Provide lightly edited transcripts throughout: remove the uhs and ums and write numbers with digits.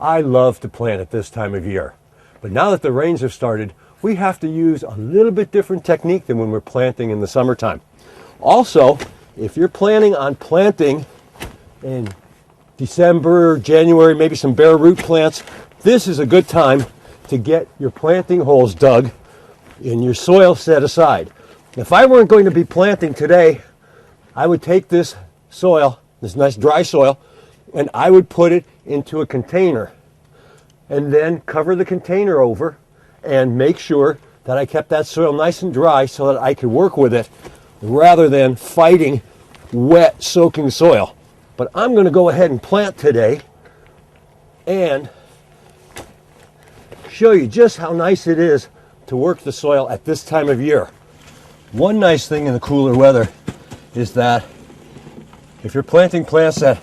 I love to plant at this time of year. But now that the rains have started, we have to use a little bit different technique than when we're planting in the summertime. Also, if you're planning on planting in December, January, maybe some bare root plants, this is a good time to get your planting holes dug and your soil set aside. If I weren't going to be planting today, I would take this soil, this nice dry soil, and I would put it into a container and then cover the container over and make sure that I kept that soil nice and dry so that I could work with it rather than fighting wet, soaking soil. But I'm going to go ahead and plant today and show you just how nice it is to work the soil at this time of year. One nice thing in the cooler weather is that if you're planting plants that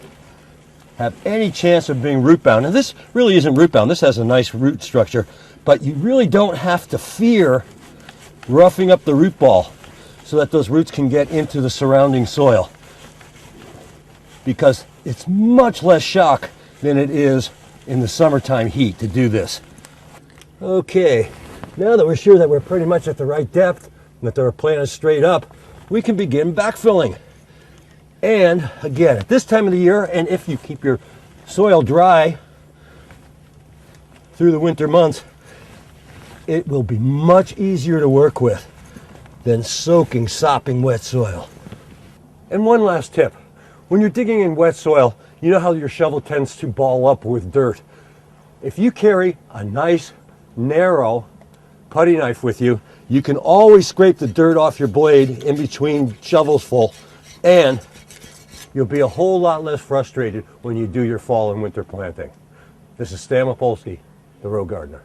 have any chance of being root bound, and this really isn't root bound, this has a nice root structure, but you really don't have to fear roughing up the root ball so that those roots can get into the surrounding soil, because it's much less shock than it is in the summertime heat to do this. Okay, now that we're sure that we're pretty much at the right depth and that they're planted straight up, we can begin backfilling. And again, at this time of the year, and if you keep your soil dry through the winter months, it will be much easier to work with than soaking, sopping wet soil. And one last tip. When you're digging in wet soil, you know how your shovel tends to ball up with dirt. If you carry a nice, narrow putty knife with you, you can always scrape the dirt off your blade in between shovels full, and you'll be a whole lot less frustrated when you do your fall and winter planting. This is Stan Mapolsky, the Row Gardener.